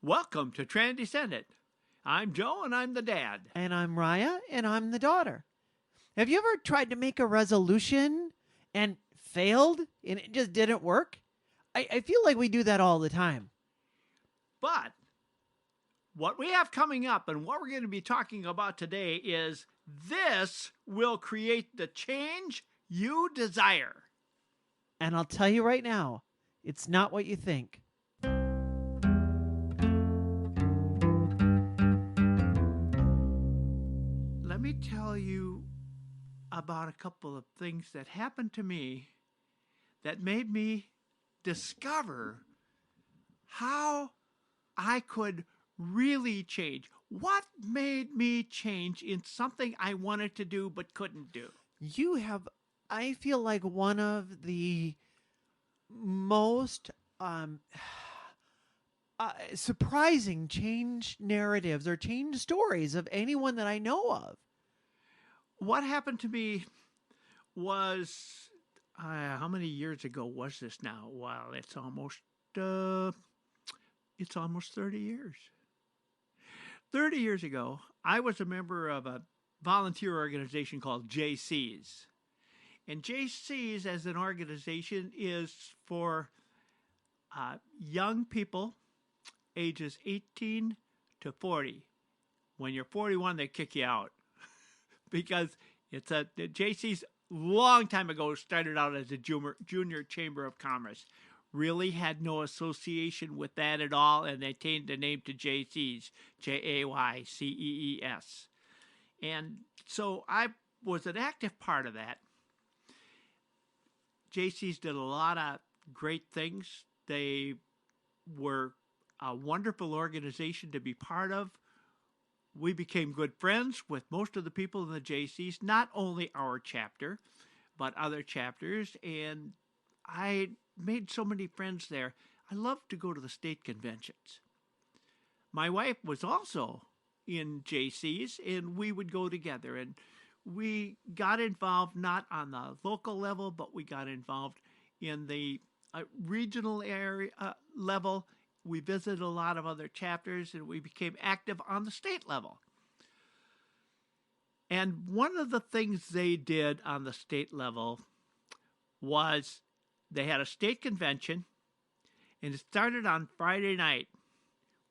Welcome to Transcendent. I'm Joe and I'm the dad. And I'm Raya, and I'm the daughter. Have you ever tried to make a resolution and failed and it just didn't work? I feel like we do that all the time. But what we have coming up and what we're going to be talking about today is this will create the change you desire. And I'll tell you right now, it's not what you think. Let me tell you about a couple of things that happened to me that made me discover how I could really change. What made me change in something I wanted to do but couldn't do? You have, I feel like, one of the most surprising change narratives or change stories of anyone that I know of. What happened to me was how many years ago was this now? Well, it's almost 30 years. 30 years ago, I was a member of a volunteer organization called JCs. And JCs as an organization is for young people ages 18 to 40. When you're 41, they kick you out because the JC's long time ago started out as a junior chamber of commerce. Really had no association with that at all, and they changed the name to JCs, JAYCEES. And so I was an active part of that. JCs did a lot of great things. They were a wonderful organization to be part of. We became good friends with most of the people in the JCs, not only our chapter, but other chapters. And I made so many friends there. I loved to go to the state conventions. My wife was also in JCs, and we would go together. And we got involved not on the local level, but we got involved in the regional area level. We visited a lot of other chapters, and we became active on the state level. And one of the things they did on the state level was they had a state convention, and it started on Friday night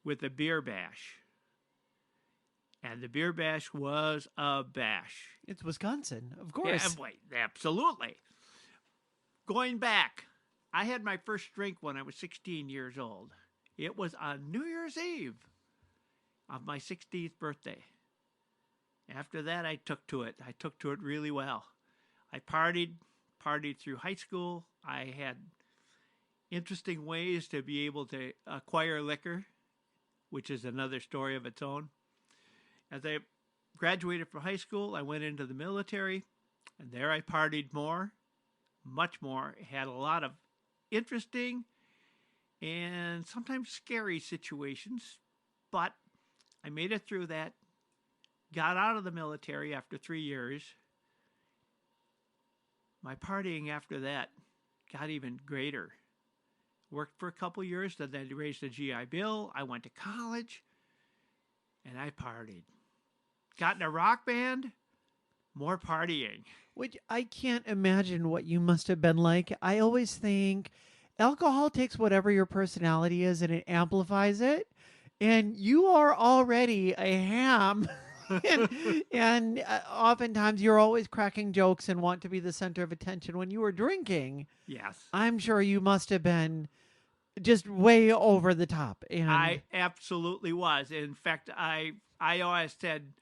with a beer bash. And the beer bash was a bash. It's Wisconsin, of course. Yeah, absolutely. Going back, I had my first drink when I was 16 years old. It was on New Year's Eve of my 16th birthday. After that, I took to it. I took to it really well. I partied through high school. I had interesting ways to be able to acquire liquor, which is another story of its own. As I graduated from high school, I went into the military, and there I partied more, much more. Had a lot of interesting and sometimes scary situations, but I made it through that, got out of the military after 3 years. My partying after that got even greater. Worked for a couple years, then I raised the GI Bill. I went to college, and I partied. Got in a rock band, more partying. Which I can't imagine what you must have been like. I always think alcohol takes whatever your personality is and it amplifies it. And you are already a ham. and oftentimes you're always cracking jokes and want to be the center of attention when you were drinking. Yes. I'm sure you must have been just way over the top. And I absolutely was. In fact, I always said,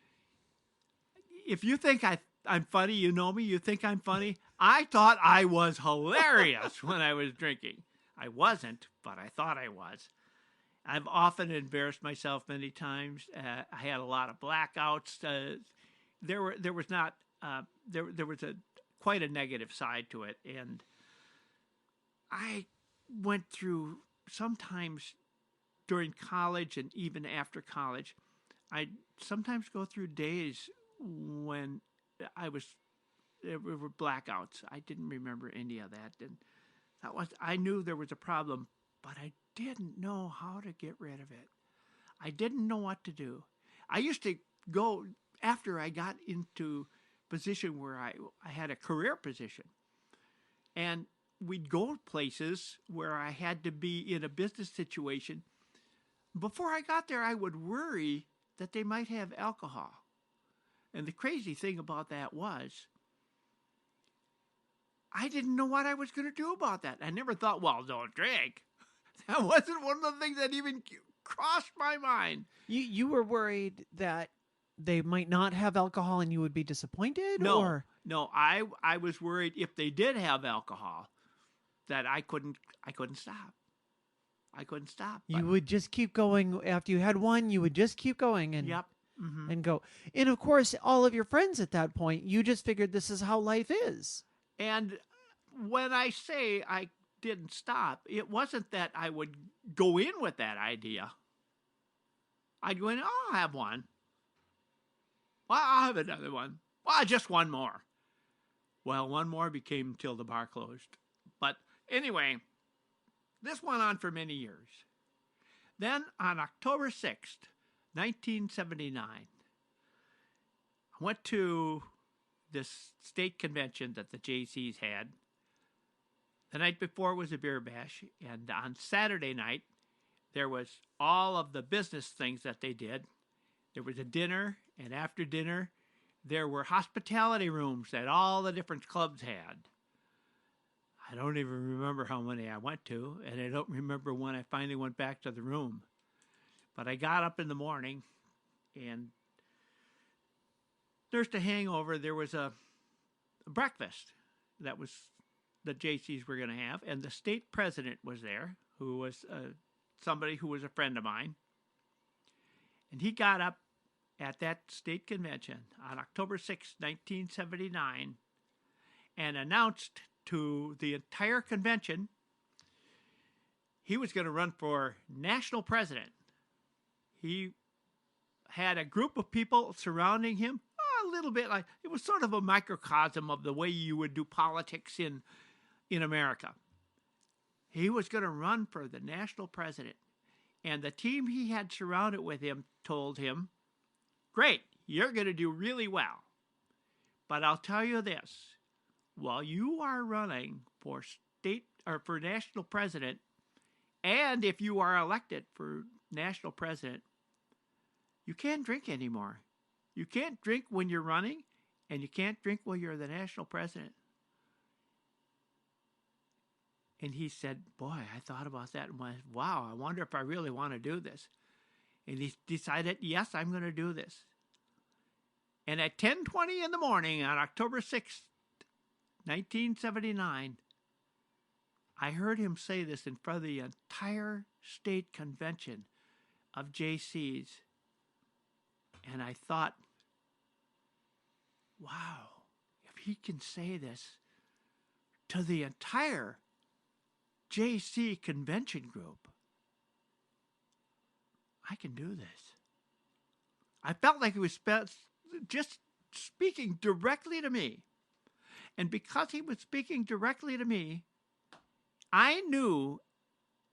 if you think I'm funny, you know me, you think I'm funny. I thought I was hilarious when I was drinking. I wasn't, but I thought I was. I've often embarrassed myself many times. I had a lot of blackouts. There was quite a negative side to it, and I went through sometimes during college and even after college. I sometimes go through days when there were blackouts. I didn't remember any of that, and I knew there was a problem, but I didn't know how to get rid of it. I didn't know what to do. I used to go after I got into position where I had a career position. And we'd go places where I had to be in a business situation. Before I got there, I would worry that they might have alcohol. And the crazy thing about that was, I didn't know what I was going to do about that. I never thought, well, don't drink. That wasn't one of the things that even crossed my mind. You were worried that they might not have alcohol and you would be disappointed? No, Or no, I was worried if they did have alcohol that I couldn't stop. I couldn't stop. you would just keep going. After you had one, you would just keep going and Yep. and go. And of course, all of your friends at that point, you just figured this is how life is. And when I say I didn't stop, it wasn't that I would go in with that idea. I'd go in, oh, I'll have one. Well, I'll have another one. Well, just one more. Well, one more became till the bar closed. But anyway, this went on for many years. Then on October 6th, 1979, I went to this state convention that the Jaycees had. The night before was a beer bash, and on Saturday night, there was all of the business things that they did. There was a dinner, and after dinner, there were hospitality rooms that all the different clubs had. I don't even remember how many I went to, and I don't remember when I finally went back to the room. But I got up in the morning, and nursed a hangover. There was a breakfast that was the Jaycees were going to have, and the state president was there, who was somebody who was a friend of mine. And he got up at that state convention on October 6, 1979, and announced to the entire convention he was going to run for national president. He had a group of people surrounding him, a little bit like, it was sort of a microcosm of the way you would do politics in America. He was going to run for the national president. And the team he had surrounded with him told him, great, you're going to do really well. But I'll tell you this, while you are running for state or for national president, and if you are elected for national president, you can't drink anymore. You can't drink when you're running, and you can't drink when you're the national president. And he said, boy, I thought about that and went, wow, I wonder if I really want to do this. And he decided, yes, I'm going to do this. And at 10:20 in the morning on October 6th, 1979, I heard him say this in front of the entire state convention of Jaycees. And I thought, wow, if he can say this to the entire JC convention group, I can do this. I felt like he was just speaking directly to me. And because he was speaking directly to me, I knew,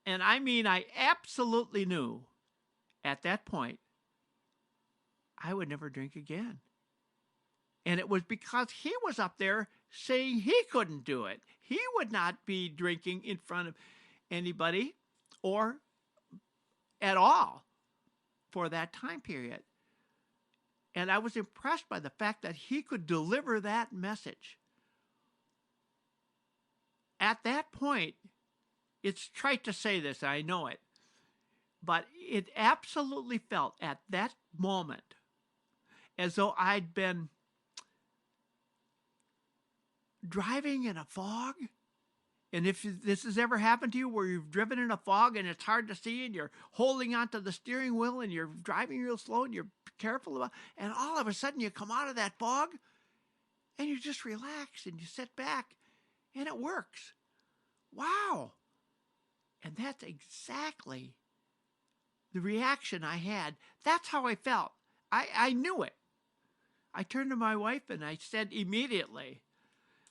and I mean I absolutely knew at that point, I would never drink again. And it was because he was up there saying he couldn't do it. He would not be drinking in front of anybody or at all for that time period. And I was impressed by the fact that he could deliver that message. At that point, it's trite to say this, I know it, but it absolutely felt at that moment as though I'd been driving in a fog. And if this has ever happened to you where you've driven in a fog and it's hard to see and you're holding onto the steering wheel and you're driving real slow and you're careful about, and all of a sudden you come out of that fog and you just relax and you sit back and it works. Wow. And that's exactly the reaction I had. That's how I felt. I knew it. I turned to my wife and I said immediately,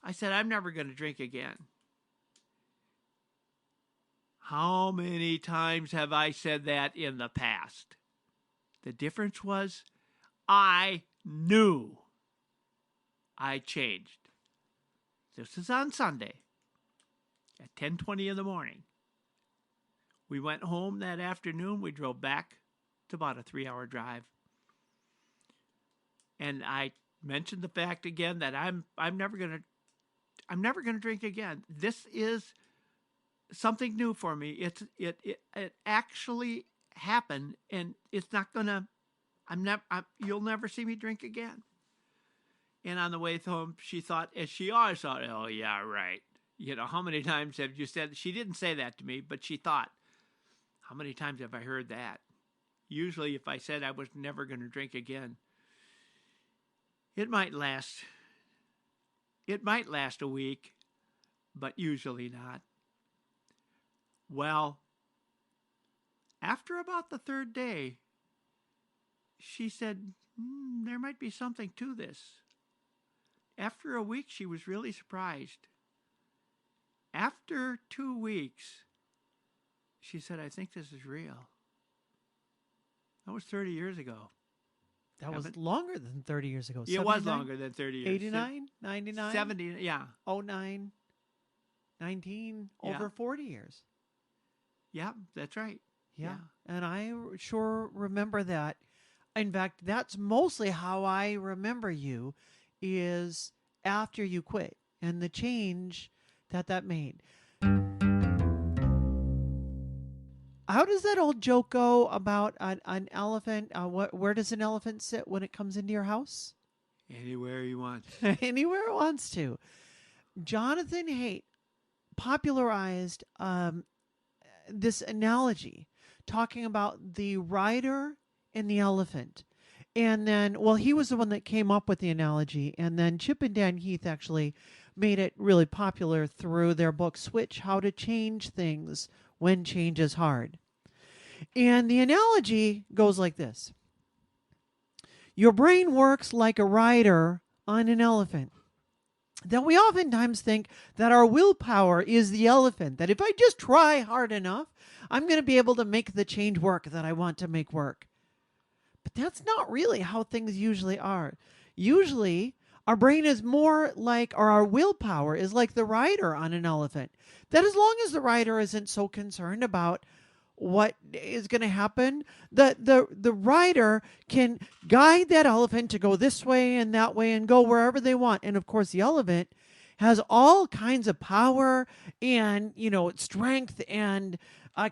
I said, I'm never going to drink again. How many times have I said that in the past? The difference was I knew I changed. This is on Sunday at 10:20 in the morning. We went home that afternoon. We drove back. It's about a 3-hour drive. And I mentioned the fact again that I'm never gonna drink again. This is something new for me. It actually happened, and it's not gonna. You'll never see me drink again. And on the way home, she thought, as she always thought, oh yeah, right. You know, how many times have you said? She didn't say that to me, but she thought, how many times have I heard that? Usually, if I said I was never going to drink again, it might last a week, but usually not. Well, after about the third day, she said, there might be something to this. After a week, she was really surprised. After 2 weeks, she said, I think this is real. That was 30 years ago. That was longer than 30 years ago. It was longer than 30 years. 89, 99, 70, yeah. 09, 19, Yeah. over 40 years. Yeah, that's right. Yeah. And I sure remember that. In fact, that's mostly how I remember you, is after you quit and the change that made. How does that old joke go about an elephant? Where does an elephant sit when it comes into your house? Anywhere you want. Anywhere it wants to. Jonathan Haidt popularized this analogy, talking about the rider and the elephant. And then, well, he was the one that came up with the analogy. And then Chip and Dan Heath actually made it really popular through their book, Switch, How to Change Things When Change is Hard. And the analogy goes like this. Your brain works like a rider on an elephant. That we oftentimes think that our willpower is the elephant, that if I just try hard enough, I'm going to be able to make the change work that I want to make work. But that's not really how things usually are. Usually, our brain is more like, or our willpower is like the rider on an elephant. That as long as the rider isn't so concerned about what is going to happen, the rider can guide that elephant to go this way and that way and go wherever they want. And of course, the elephant has all kinds of power and, strength, and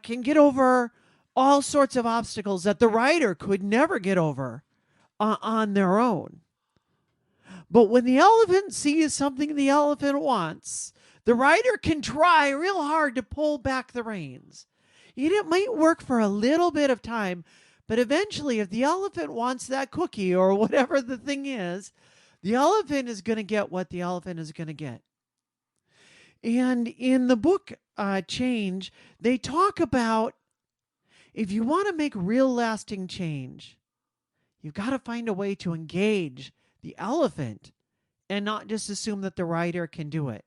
can get over all sorts of obstacles that the rider could never get over on their own. But when the elephant sees something the elephant wants, the rider can try real hard to pull back the reins. It might work for a little bit of time, but eventually, if the elephant wants that cookie or whatever the thing is, the elephant is going to get what the elephant is going to get. And in the book Change, they talk about, if you want to make real lasting change, you've got to find a way to engage the elephant and not just assume that the rider can do it.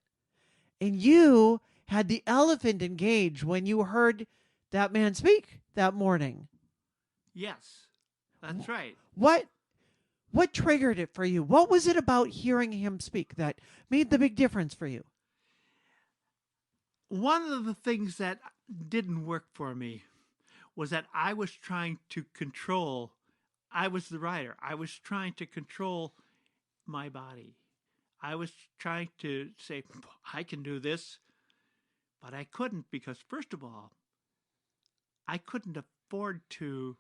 And you had the elephant engaged when you heard that man speak that morning. Yes, that's right. What triggered it for you? What was it about hearing him speak that made the big difference for you? One of the things that didn't work for me was that I was trying to control. I was the rider. I was trying to control my body. I was trying to say, I can do this, but I couldn't, because first of all, I couldn't afford to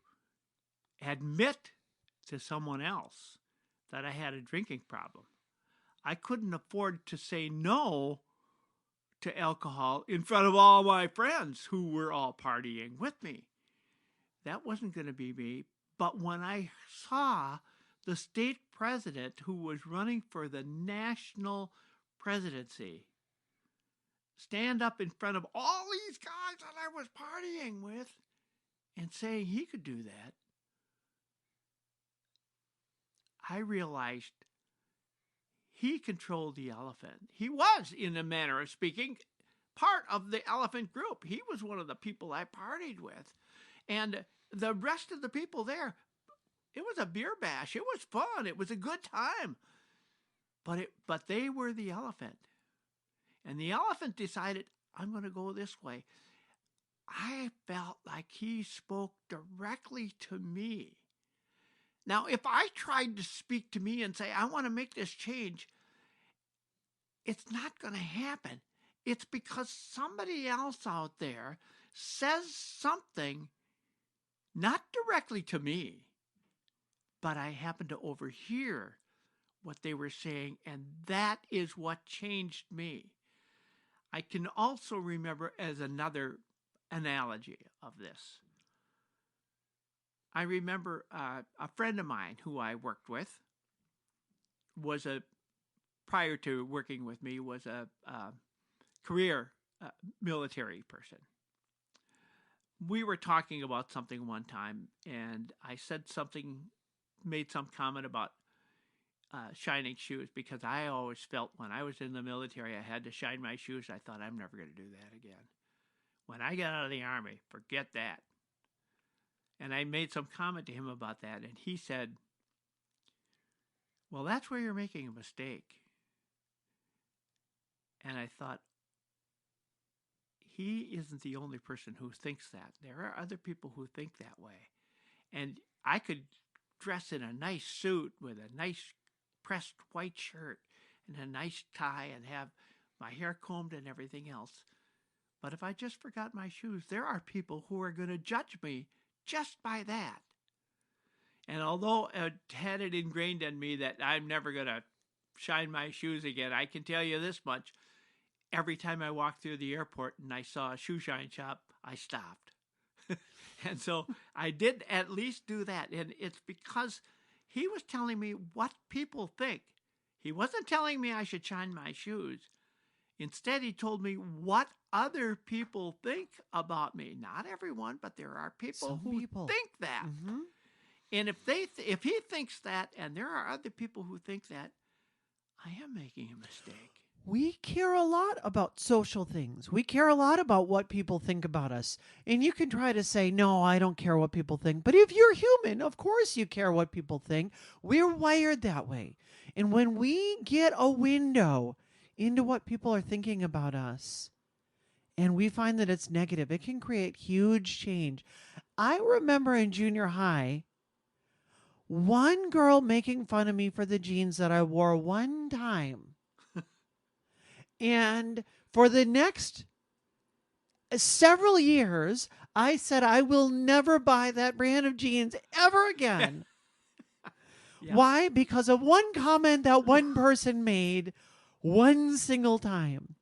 admit to someone else that I had a drinking problem. I couldn't afford to say no to alcohol in front of all my friends who were all partying with me. That wasn't going to be me. But when I saw the state president who was running for the national presidency stand up in front of all these guys that I was partying with and saying he could do that, I realized he controlled the elephant. He was, in a manner of speaking, part of the elephant group. He was one of the people I partied with. And the rest of the people there It was a beer bash. It was fun. It was a good time. But they were the elephant. And the elephant decided, I'm going to go this way. I felt like he spoke directly to me. Now, if I tried to speak to me and say, I want to make this change, it's not going to happen. It's because somebody else out there says something, not directly to me, but I happen to overhear what they were saying, and that is what changed me. I can also remember as another analogy of this. I remember a friend of mine who I worked with prior to working with me, was a career military person. We were talking about something one time, and I made some comment about shining shoes, because I always felt when I was in the military I had to shine my shoes. I thought, I'm never going to do that again. When I get out of the Army, forget that. And I made some comment to him about that, and he said, well, that's where you're making a mistake. And I thought, he isn't the only person who thinks that. There are other people who think that way. And I could dress in a nice suit with a nice pressed white shirt and a nice tie and have my hair combed and everything else. But if I just forgot my shoes, there are people who are going to judge me just by that. And although it had it ingrained in me that I'm never going to shine my shoes again, I can tell you this much. Every time I walked through the airport and I saw a shoe shine shop, I stopped. And so I did at least do that. And it's because he was telling me what people think. He wasn't telling me I should shine my shoes. Instead, he told me what other people think about me. Not everyone, but there are people who think that. Mm-hmm. And if he thinks that, and there are other people who think that, I am making a mistake. We care a lot about social things. We care a lot about what people think about us. And you can try to say, no, I don't care what people think. But if you're human, of course you care what people think. We're wired that way. And when we get a window into what people are thinking about us, and we find that it's negative, it can create huge change. I remember in junior high, one girl making fun of me for the jeans that I wore one time. And for the next several years, I said, I will never buy that brand of jeans ever again. Yeah. Why? Because of one comment that one person made one single time.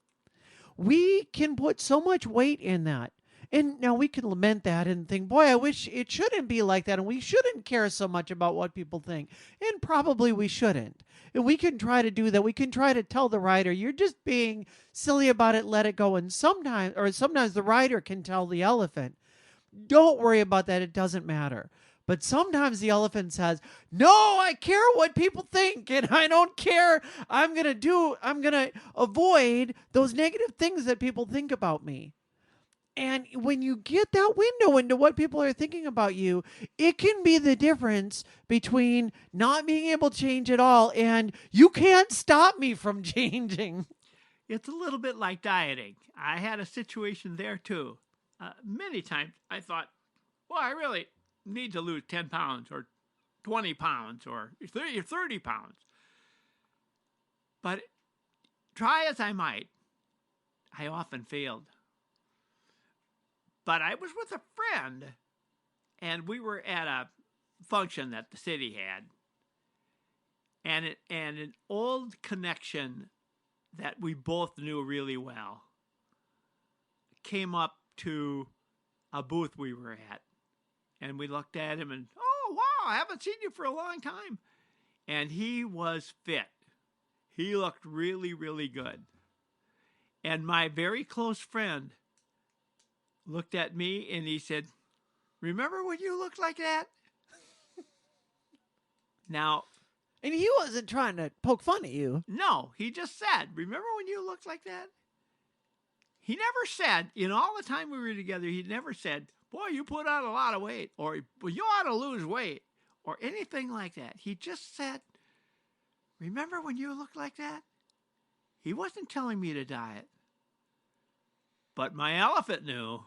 We can put so much weight in that. And now we can lament that and think, boy, I wish it shouldn't be like that. And we shouldn't care so much about what people think. And probably we shouldn't. And we can try to do that. We can try to tell the writer, you're just being silly about it, let it go. And sometimes the writer can tell the elephant, don't worry about that, it doesn't matter. But sometimes the elephant says, no, I care what people think, and I don't care. I'm going to avoid those negative things that people think about me. And when you get that window into what people are thinking about you, it can be the difference between not being able to change at all and you can't stop me from changing. It's a little bit like dieting. I had a situation there too. Many times I thought, well, I really need to lose 10 pounds or 20 pounds or 30 pounds. But try as I might, I often failed. But I was with a friend, and we were at a function that the city had, and an old connection that we both knew really well came up to a booth we were at, and we looked at him and, oh, wow, I haven't seen you for a long time. And he was fit. He looked really, really good. And my very close friend looked at me and he said, remember when you looked like that? Now, and he wasn't trying to poke fun at you. No, he just said, remember when you looked like that? He never said, in all the time we were together, he never said, boy, you put on a lot of weight, or well, you ought to lose weight, or anything like that. He just said, remember when you looked like that? He wasn't telling me to diet, but my elephant knew.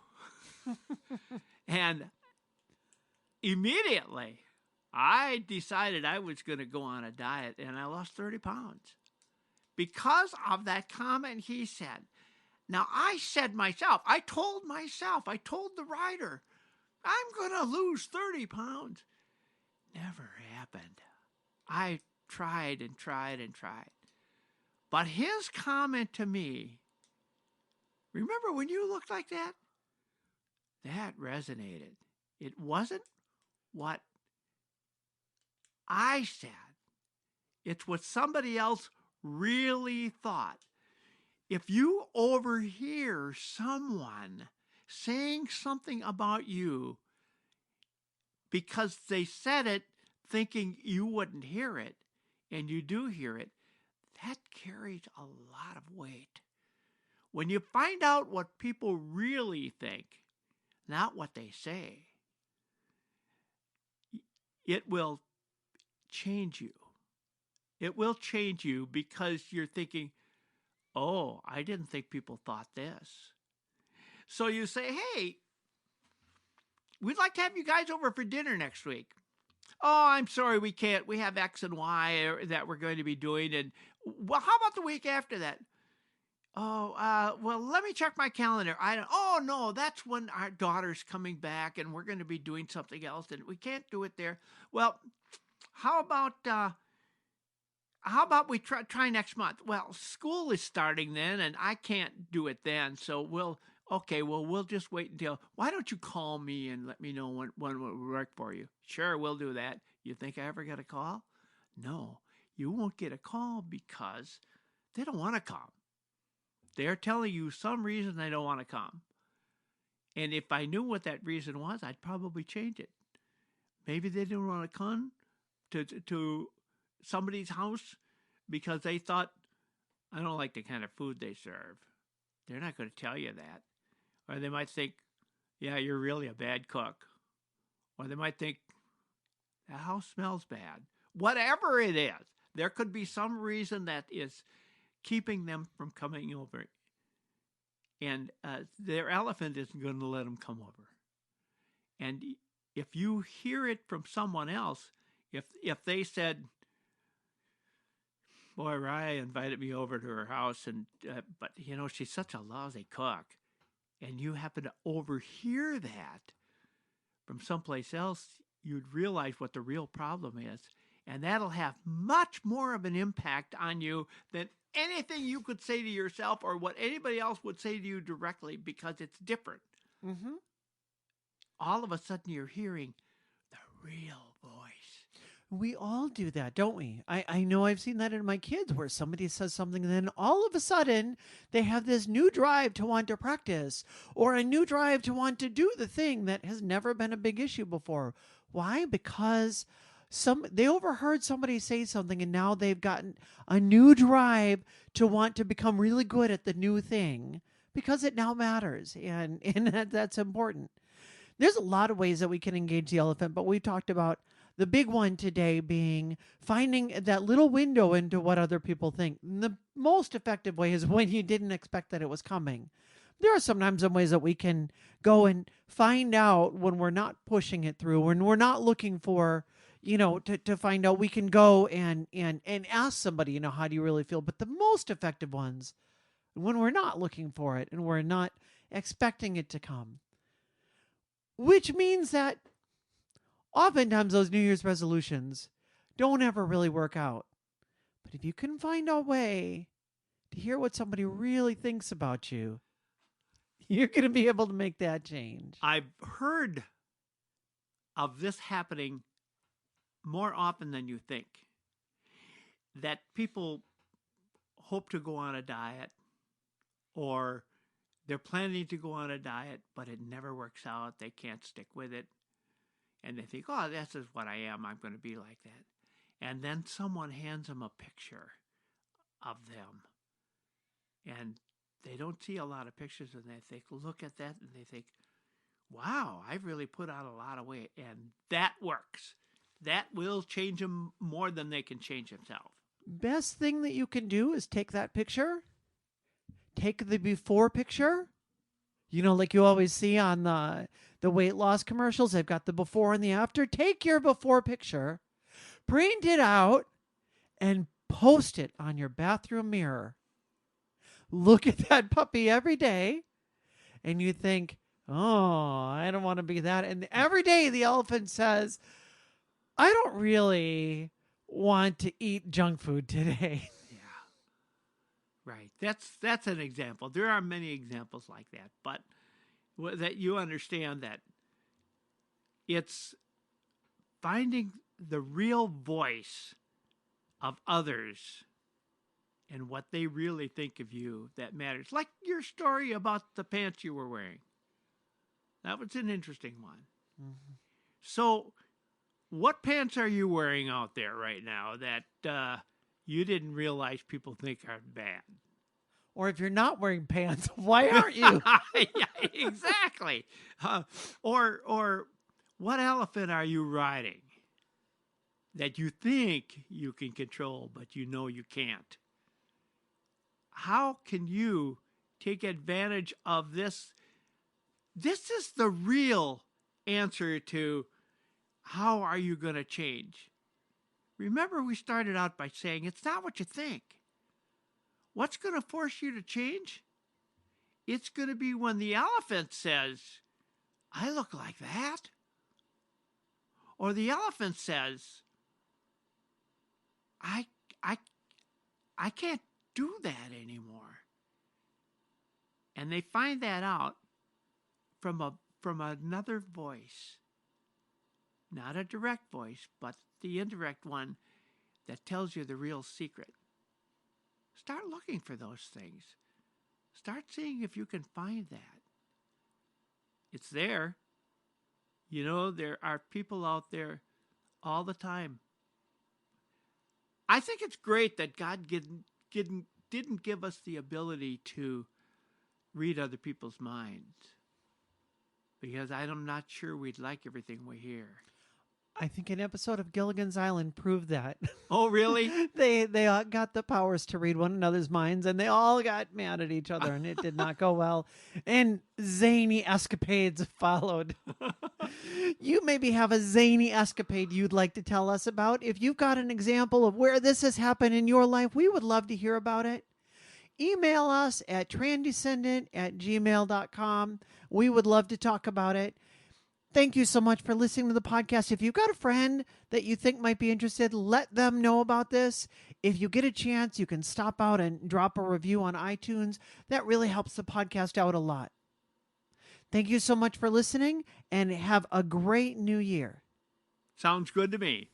And immediately, I decided I was going to go on a diet, and I lost 30 pounds because of that comment he said. Now, I said myself, I told the rider, I'm going to lose 30 pounds. Never happened. I tried and tried and tried. But his comment to me, remember when you looked like that? That resonated. It wasn't what I said. It's what somebody else really thought. If you overhear someone saying something about you because they said it thinking you wouldn't hear it, and you do hear it, that carries a lot of weight. When you find out what people really think, not what they say, it will change you. It will change you because you're thinking, oh, I didn't think people thought this. So you say, hey, we'd like to have you guys over for dinner next week. Oh, I'm sorry, we can't. We have X and Y that we're going to be doing. And well, how about the week after that? Oh, well, let me check my calendar. Oh, no, that's when our daughter's coming back and we're going to be doing something else and we can't do it there. Well, how about we try next month? Well, school is starting then and I can't do it then. So we'll just wait until, why don't you call me and let me know when it will work for you? Sure, we'll do that. You think I ever get a call? No, you won't get a call because they don't want to come. They're telling you some reason they don't want to come. And if I knew what that reason was, I'd probably change it. Maybe they didn't want to come to somebody's house because they thought, I don't like the kind of food they serve. They're not going to tell you that. Or they might think, yeah, you're really a bad cook. Or they might think, the house smells bad. Whatever it is, there could be some reason that is keeping them from coming over. And their elephant isn't going to let them come over. And if you hear it from someone else, if they said, boy, Raya invited me over to her house, and but, she's such a lousy cook, and you happen to overhear that from someplace else, you'd realize what the real problem is. And that'll have much more of an impact on you than anything you could say to yourself or what anybody else would say to you directly, because it's different. Mm-hmm. All of a sudden you're hearing the real voice. We all do that, don't we? I know I've seen that in my kids where somebody says something and then all of a sudden they have this new drive to want to practice or a new drive to want to do the thing that has never been a big issue before. Why? Because they overheard somebody say something and now they've gotten a new drive to want to become really good at the new thing because it now matters, and that's important. There's a lot of ways that we can engage the elephant, but we talked about the big one today being finding that little window into what other people think. And the most effective way is when you didn't expect that it was coming. There are sometimes some ways that we can go and find out when we're not pushing it through, when we're not looking for, to find out. We can go and ask somebody, how do you really feel? But the most effective ones, when we're not looking for it and we're not expecting it to come, which means that oftentimes those New Year's resolutions don't ever really work out. But if you can find a way to hear what somebody really thinks about you, you're going to be able to make that change. I've heard of this happening more often than you think. That people hope to go on a diet, or they're planning to go on a diet, but it never works out. They can't stick with it. And they think, oh, this is what I am. I'm going to be like that. And then someone hands them a picture of them. And they don't see a lot of pictures, and they look at that and they think, wow, I've really put on a lot of weight. And that works. that will change them more than they can change themselves. Best thing that you can do is take that picture, take the before picture. Like you always see on the weight loss commercials, they've got the before and the after. Take your before picture, print it out, and post it on your bathroom mirror. Look at that puppy every day, and you think, oh, I don't want to be that. And every day the elephant says, I don't really want to eat junk food today. Yeah. Right. That's an example. There are many examples like that, but that you understand that it's finding the real voice of others and what they really think of you that matters. Like your story about the pants you were wearing. That was an interesting one. Mm-hmm. So, what pants are you wearing out there right now that you didn't realize people think are bad? Or if you're not wearing pants, why aren't you? Yeah, exactly. Or what elephant are you riding that you think you can control, but you know you can't? How can you take advantage of this? This is the real answer to how are you going to change? Remember, we started out by saying it's not what you think. What's going to force you to change? It's going to be when the elephant says, I look like that. Or the elephant says, I can't do that anymore. And they find that out from another voice. Not a direct voice, but the indirect one that tells you the real secret. Start looking for those things. Start seeing if you can find that. It's there. There are people out there all the time. I think it's great that God didn't give us the ability to read other people's minds, because I'm not sure we'd like everything we hear. I think an episode of Gilligan's Island proved that. Oh, really? They got the powers to read one another's minds, and they all got mad at each other, and it did not go well. And zany escapades followed. You maybe have a zany escapade you'd like to tell us about. If you've got an example of where this has happened in your life, we would love to hear about it. Email us at transcendent@gmail.com. We would love to talk about it. Thank you so much for listening to the podcast. If you've got a friend that you think might be interested, let them know about this. If you get a chance, you can stop out and drop a review on iTunes. That really helps the podcast out a lot. Thank you so much for listening, and have a great new year. Sounds good to me.